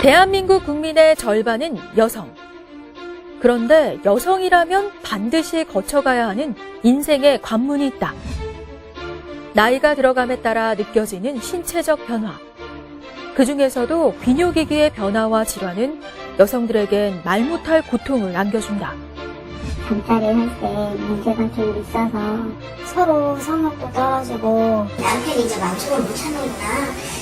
대한민국 국민의 절반은 여성. 그런데 여성이라면 반드시 거쳐가야 하는 인생의 관문이 있다. 나이가 들어감에 따라 느껴지는 신체적 변화. 그 중에서도 비뇨기기의 변화와 질환은 여성들에겐 말 못할 고통을 안겨준다. 잠자리 할 때 문제가 좀 있어서 서로 성욕도 떨어지고 남편이 이제 만족을 못 하니까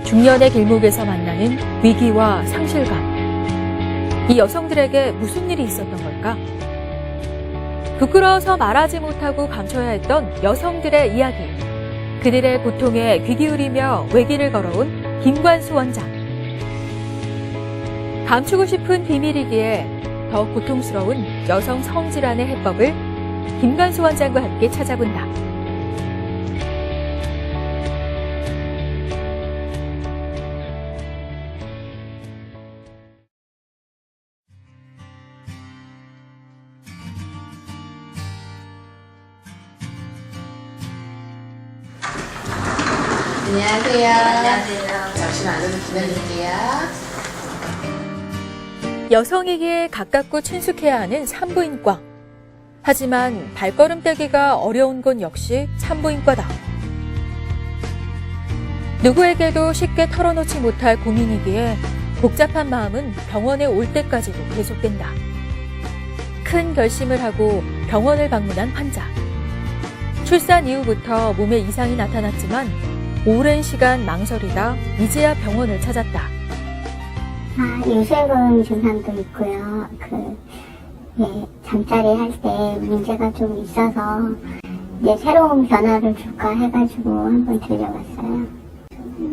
중년의 길목에서 만나는 위기와 상실감. 이 여성들에게 무슨 일이 있었던 걸까? 부끄러워서 말하지 못하고 감춰야 했던 여성들의 이야기. 그들의 고통에 귀 기울이며 외길을 걸어온 김관수 원장. 감추고 싶은 비밀이기에 더 고통스러운 여성 성질환의 해법을 김관수 원장과 함께 찾아본다. 안녕하세요. 안녕하세요. 잠시만 앉아서 기다릴게요. 여성에게 가깝고 친숙해야 하는 산부인과. 하지만 발걸음 떼기가 어려운 곳 역시 산부인과다. 누구에게도 쉽게 털어놓지 못할 고민이기에 복잡한 마음은 병원에 올 때까지도 계속된다. 큰 결심을 하고 병원을 방문한 환자. 출산 이후부터 몸에 이상이 나타났지만 오랜 시간 망설이다 이제야 병원을 찾았다. 요실금 증상도 있고요. 잠자리 할 때 문제가 좀 있어서 이제 새로운 변화를 줄까 해가지고 한번 들려봤어요.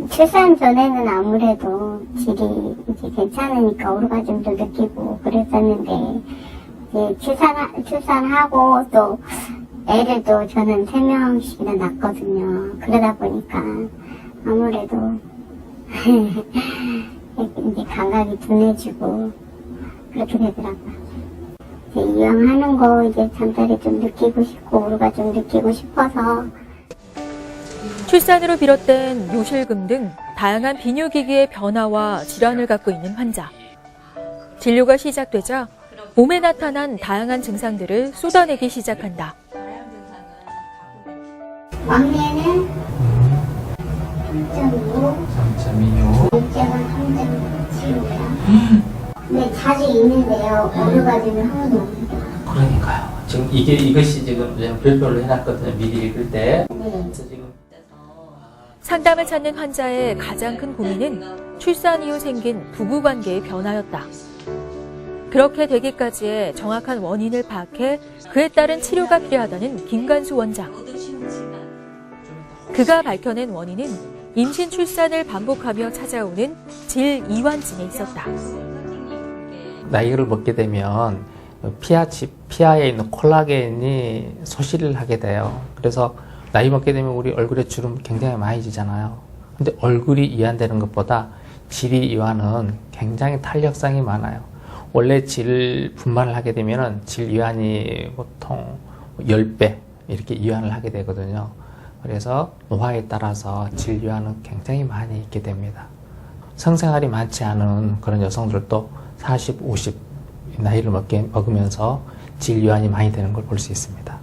출산 전에는 아무래도 질이 이제 괜찮으니까 오르가즘도 느끼고 그랬었는데 이제 출산하고 또 애를 또 저는 3명씩이나 낳거든요. 그러다 보니까 아무래도 이제 감각이 둔해지고 그렇게 되더라고요. 이제 이왕 하는 거 이제 잠자리 좀 느끼고 싶고 오르가 좀 느끼고 싶어서. 출산으로 비롯된 요실금 등 다양한 비뇨기기의 변화와 질환을 갖고 있는 환자. 진료가 시작되자 몸에 나타난 다양한 증상들을 쏟아내기 시작한다. 왕래는 3.25, 육제가 3.7이고요. 근데 자주 있는데요. 오르가즘이 한 번도 없는데. 그러니까요. 지금 이것이 지금 별표를 해놨거든요. 미리 읽을 때. 네. 지금 상담을 찾는 환자의 가장 큰 고민은 출산 이후 생긴 부부관계의 변화였다. 그렇게 되기까지의 정확한 원인을 파악해 그에 따른 치료가 필요하다는 김관수 원장. 그가 밝혀낸 원인은 임신 출산을 반복하며 찾아오는 질이완증에 있었다. 나이를 먹게 되면 피하에 있는 콜라겐이 소실을 하게 돼요. 그래서 나이 먹게 되면 우리 얼굴에 주름 굉장히 많이 지잖아요. 근데 얼굴이 이완되는 것보다 질이 이완은 굉장히 탄력성이 많아요. 원래 질 분만을 하게 되면 질 이완이 보통 10배 이렇게 이완을 하게 되거든요. 그래서 노화에 따라서 질 이완은 굉장히 많이 있게 됩니다. 성생활이 많지 않은 그런 여성들도 40, 50 나이를 먹으면서 질 이완이 많이 되는 걸 볼 수 있습니다.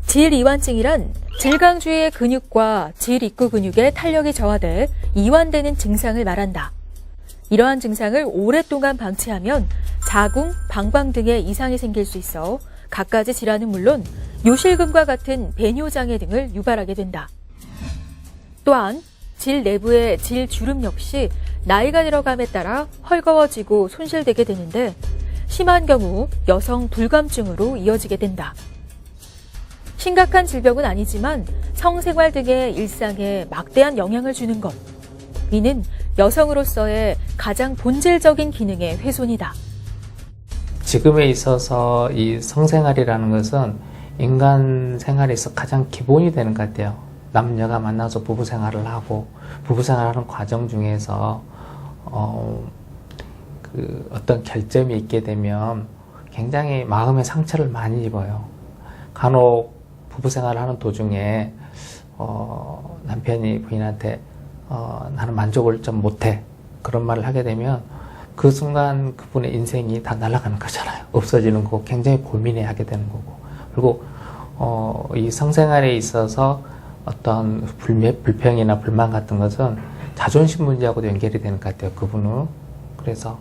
질이완증이란 질강 주위의 근육과 질 입구 근육의 탄력이 저하돼 이완되는 증상을 말한다. 이러한 증상을 오랫동안 방치하면 자궁, 방광 등의 이상이 생길 수 있어 갖가지 질환은 물론 요실금과 같은 배뇨장애 등을 유발하게 된다. 또한 질 내부의 질 주름 역시 나이가 들어감에 따라 헐거워지고 손실되게 되는데 심한 경우 여성 불감증으로 이어지게 된다. 심각한 질병은 아니지만 성생활 등의 일상에 막대한 영향을 주는 것. 이는 여성으로서의 가장 본질적인 기능의 훼손이다. 지금에 있어서 이 성생활이라는 것은 인간 생활에서 가장 기본이 되는 것 같아요. 남녀가 만나서 부부생활을 하고 부부생활하는 과정 중에서 어떤 결점이 있게 되면 굉장히 마음의 상처를 많이 입어요. 간혹 부부생활을 하는 도중에 남편이 부인한테 나는 만족을 좀 못해 그런 말을 하게 되면 그 순간 그분의 인생이 다 날아가는 거잖아요. 없어지는 거고 굉장히 고민해 하게 되는 거고 그리고 이 성생활에 있어서 어떤 불평이나 불만 같은 것은 자존심 문제하고도 연결이 되는 것 같아요. 그분은. 그래서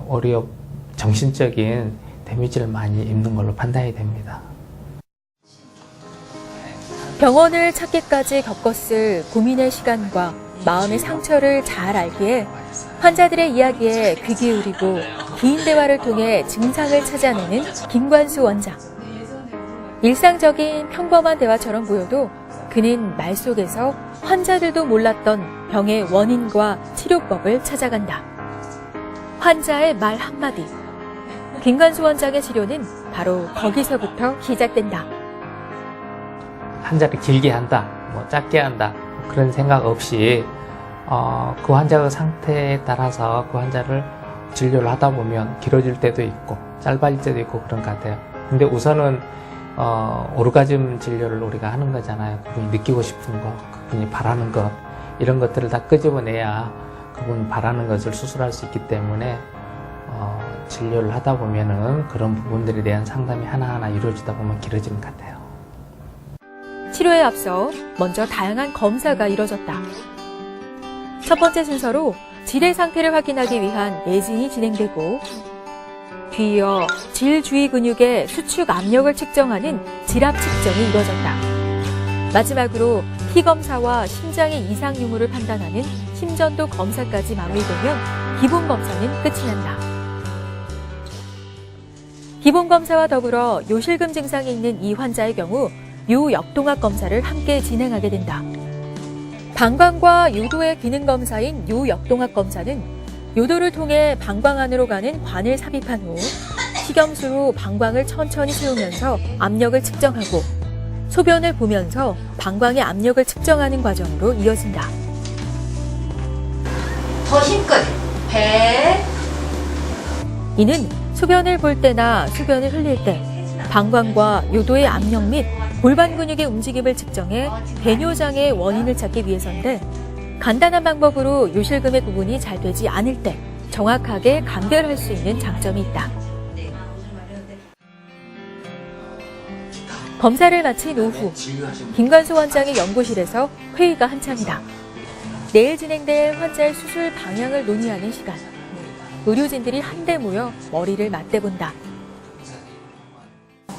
오히려 정신적인 데미지를 많이 입는 걸로 판단이 됩니다. 병원을 찾기까지 겪었을 고민의 시간과 마음의 상처를 잘 알기에 환자들의 이야기에 귀 기울이고 긴 대화를 통해 증상을 찾아내는 김관수 원장. 일상적인 평범한 대화처럼 보여도 그는 말 속에서 환자들도 몰랐던 병의 원인과 치료법을 찾아간다. 환자의 말 한마디. 김관수 원장의 치료는 바로 거기서부터 시작된다. 환자를 길게 한다, 뭐 짧게 한다 그런 생각 없이 그 환자의 상태에 따라서 그 환자를 진료를 하다 보면 길어질 때도 있고 짧아질 때도 있고 그런 것 같아요. 근데 우선은 오르가즘 진료를 우리가 하는 거잖아요. 그분이 느끼고 싶은 거, 그분이 바라는 것 이런 것들을 다 끄집어내야 그분이 바라는 것을 수술할 수 있기 때문에 진료를 하다 보면은 그런 부분들에 대한 상담이 하나하나 이루어지다 보면 길어지는 것 같아요. 치료에 앞서 먼저 다양한 검사가 이뤄졌다. 첫 번째 순서로 질의 상태를 확인하기 위한 내진이 진행되고 뒤이어 질 주위 근육의 수축 압력을 측정하는 질압 측정이 이뤄졌다. 마지막으로 피 검사와 심장의 이상 유무를 판단하는 심전도 검사까지 마무리되면 기본 검사는 끝이 난다. 기본 검사와 더불어 요실금 증상이 있는 이 환자의 경우 요역동학 검사를 함께 진행하게 된다. 방광과 요도의 기능 검사인 요역동학 검사는 요도를 통해 방광 안으로 가는 관을 삽입한 후 식염수로 방광을 천천히 채우면서 압력을 측정하고 소변을 보면서 방광의 압력을 측정하는 과정으로 이어진다. 더 힘껏 배. 이는 소변을 볼 때나 소변을 흘릴 때 방광과 요도의 압력 및 골반 근육의 움직임을 측정해 배뇨장의 원인을 찾기 위해서인데 간단한 방법으로 요실금의 구분이 잘 되지 않을 때 정확하게 감별할 수 있는 장점이 있다. 검사를 마친 오후 김관수 원장의 연구실에서 회의가 한창이다. 내일 진행될 환자의 수술 방향을 논의하는 시간. 의료진들이 한데 모여 머리를 맞대본다.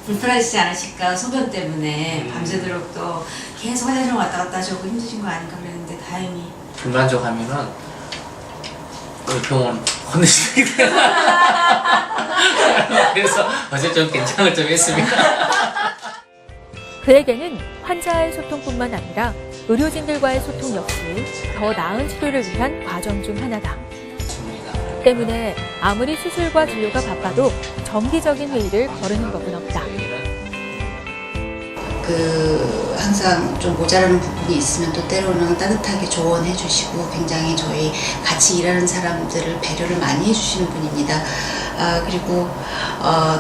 불편하시지 않으실까 소변 때문에 밤새도록 또 계속 화장실 왔다 갔다 하시고 힘드신 거 아닌가 그랬는데 다행히 불만족하면은 우리 병원 보내시니까 그래서 어제 좀 긴장을 좀 했습니다. 그에게는 환자의 소통뿐만 아니라 의료진들과의 소통 역시 더 나은 치료를 위한 과정 중 하나다. 때문에 아무리 수술과 진료가 바빠도 정기적인 회의를 거르는 법은 없다. 항상 좀 모자라는 부분이 있으면 또 때로는 따뜻하게 조언해 주시고 굉장히 저희 같이 일하는 사람들을 배려를 많이 해주시는 분입니다. 그리고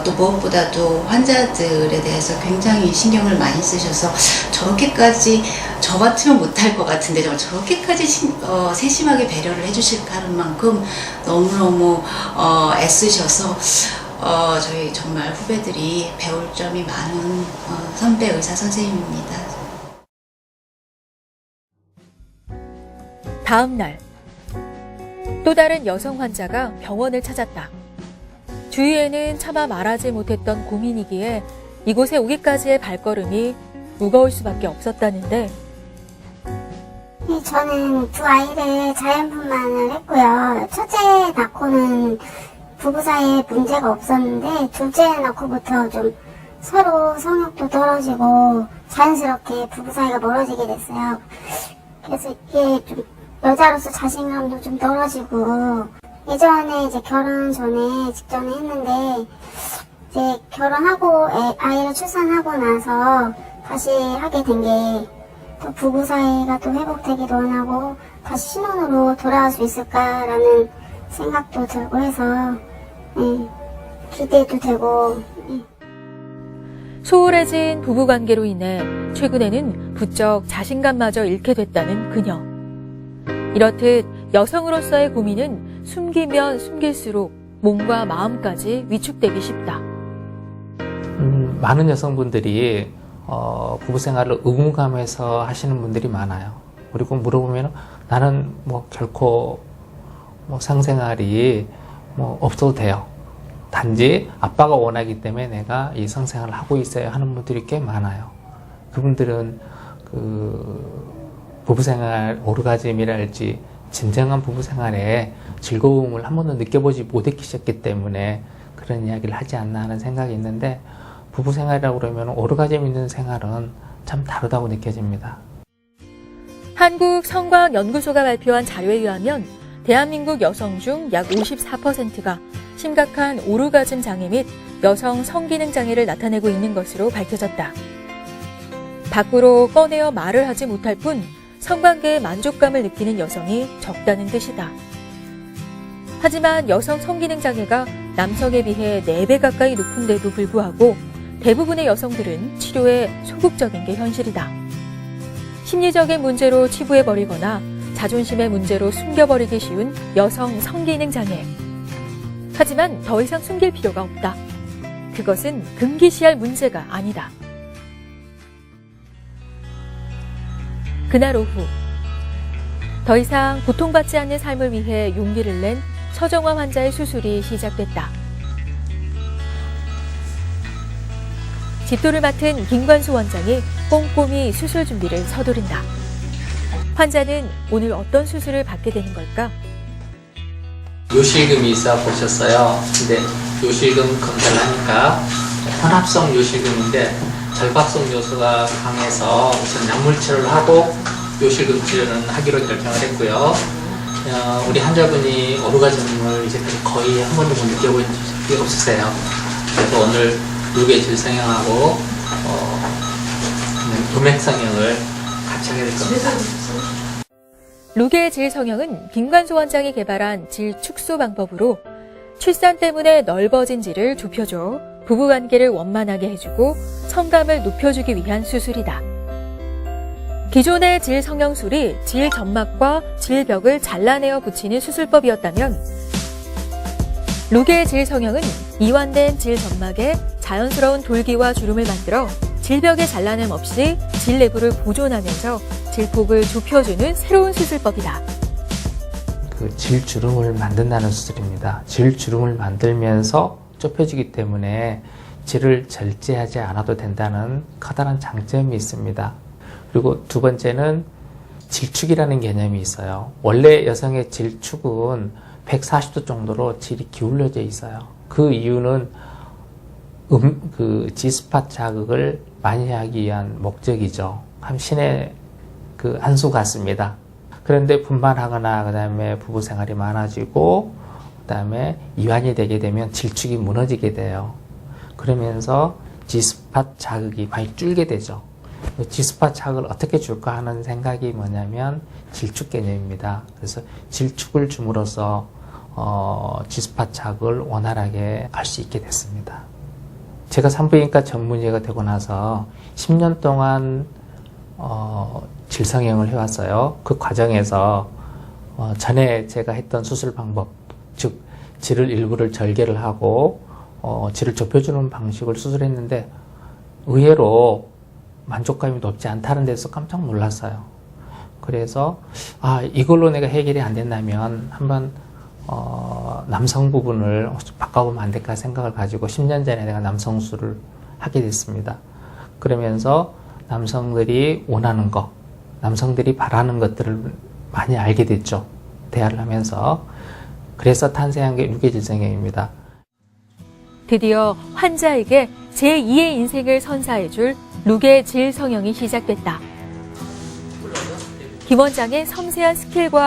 또 무엇보다도 환자들에 대해서 굉장히 신경을 많이 쓰셔서 저렇게까지 저 같으면 못할 것 같은데 정말 저렇게까지 세심하게 배려를 해주실까 하는 만큼 너무너무 애쓰셔서 저희 정말 후배들이 배울 점이 많은 선배 의사 선생님입니다. 다음 날, 또 다른 여성 환자가 병원을 찾았다. 주위에는 차마 말하지 못했던 고민이기에 이곳에 오기까지의 발걸음이 무거울 수밖에 없었다는데 저는 두 아이를 자연분만을 했고요. 첫째 낳고는 부부 사이에 문제가 없었는데 둘째 낳고부터 좀 서로 성욕도 떨어지고 자연스럽게 부부 사이가 멀어지게 됐어요. 그래서 이게 좀 여자로서 자신감도 좀 떨어지고 예전에 이제 결혼 전에 직전에 했는데 이제 결혼하고 아이를 출산하고 나서 다시 하게 된 게 또 부부 사이가 또 회복되기도 원하고 다시 신혼으로 돌아갈 수 있을까라는 생각도 들고 해서 기대도 되고 소홀해진 부부관계로 인해 최근에는 부쩍 자신감마저 잃게 됐다는 그녀. 이렇듯 여성으로서의 고민은 숨기면 숨길수록 몸과 마음까지 위축되기 쉽다. 많은 여성분들이 부부 생활을 의무감에서 하시는 분들이 많아요. 그리고 물어보면 나는 결코 성생활이 없어도 돼요. 단지 아빠가 원하기 때문에 내가 이 성생활을 하고 있어야 하는 분들이 꽤 많아요. 그분들은 부부생활 오르가즘이랄지 진정한 부부생활에 즐거움을 한 번도 느껴보지 못했기 때문에 그런 이야기를 하지 않나 하는 생각이 있는데, 부부생활이라고 그러면 오르가즘 있는 생활은 참 다르다고 느껴집니다. 한국성과학연구소가 발표한 자료에 의하면 대한민국 여성 중 약 54%가 심각한 오르가즘 장애 및 여성 성기능 장애를 나타내고 있는 것으로 밝혀졌다. 밖으로 꺼내어 말을 하지 못할 뿐 성관계에 만족감을 느끼는 여성이 적다는 뜻이다. 하지만 여성 성기능 장애가 남성에 비해 4배 가까이 높은데도 불구하고 대부분의 여성들은 치료에 소극적인 게 현실이다. 심리적인 문제로 치부해버리거나 자존심의 문제로 숨겨버리기 쉬운 여성 성기능 장애. 하지만 더 이상 숨길 필요가 없다. 그것은 금기시할 문제가 아니다. 그날 오후, 더 이상 고통받지 않는 삶을 위해 용기를 낸 서정화 환자의 수술이 시작됐다. 집도를 맡은 김관수 원장이 꼼꼼히 수술 준비를 서두른다. 환자는 오늘 어떤 수술을 받게 되는 걸까? 요실금이 있어 보셨어요. 근데 요실금 검사를 하니까 혼합성 요실금인데 절박성 요소가 강해서 우선 약물 치료를 하고 요실금 치료는 하기로 결정을 했고요. 우리 환자분이 오르가즘을 이제까지 거의 한 번도 못 느껴본 적이 없으세요. 그래서 오늘 루게 질성형하고 음액 성형을 같이 하게 될 겁니다. 루게 질 성형은 김관수 원장이 개발한 질 축소 방법으로 출산 때문에 넓어진 질을 좁혀줘 부부관계를 원만하게 해주고 성감을 높여주기 위한 수술이다. 기존의 질 성형술이 질 점막과 질벽을 잘라내어 붙이는 수술법이었다면, 루게 질 성형은 이완된 질 점막에 자연스러운 돌기와 주름을 만들어 질벽의 잘라냄 없이 질 내부를 보존하면서 질폭을 좁혀주는 새로운 수술법이다. 질주름을 만든다는 수술입니다. 질주름을 만들면서 좁혀지기 때문에 질을 절제하지 않아도 된다는 커다란 장점이 있습니다. 그리고 두 번째는 질축이라는 개념이 있어요. 원래 여성의 질축은 140도 정도로 질이 기울어져 있어요. 그 이유는 G스팟 자극을 많이 하기 위한 목적이죠. 신의 한수 같습니다. 그런데 분만하거나 그다음에 부부 생활이 많아지고 그다음에 이완이 되게 되면 질축이 무너지게 돼요. 그러면서 G스팟 자극이 많이 줄게 되죠. G스팟 자극을 어떻게 줄까 하는 생각이 뭐냐면 질축 개념입니다. 그래서 질축을 줌으로써 G스팟 자극을 원활하게 할 수 있게 됐습니다. 제가 산부인과 전문의가 되고 나서 10년 동안 질성형을 해왔어요. 그 과정에서 전에 제가 했던 수술 방법, 즉 질을 일부를 절개를 하고 질을 좁혀주는 방식을 수술했는데 의외로 만족감이 높지 않다는 데서 깜짝 놀랐어요. 그래서 이걸로 내가 해결이 안 된다면 한번 남성 부분을 바꿔보면 안 될까 생각을 가지고 10년 전에 내가 남성 수술을 하게 됐습니다. 그러면서 남성들이 원하는 것, 남성들이 바라는 것들을 많이 알게 됐죠. 대화를 하면서. 그래서 탄생한 게 루게 질성형입니다. 드디어 환자에게 제2의 인생을 선사해줄 루게 질 성형이 시작됐다. 김 원장의 섬세한 스킬과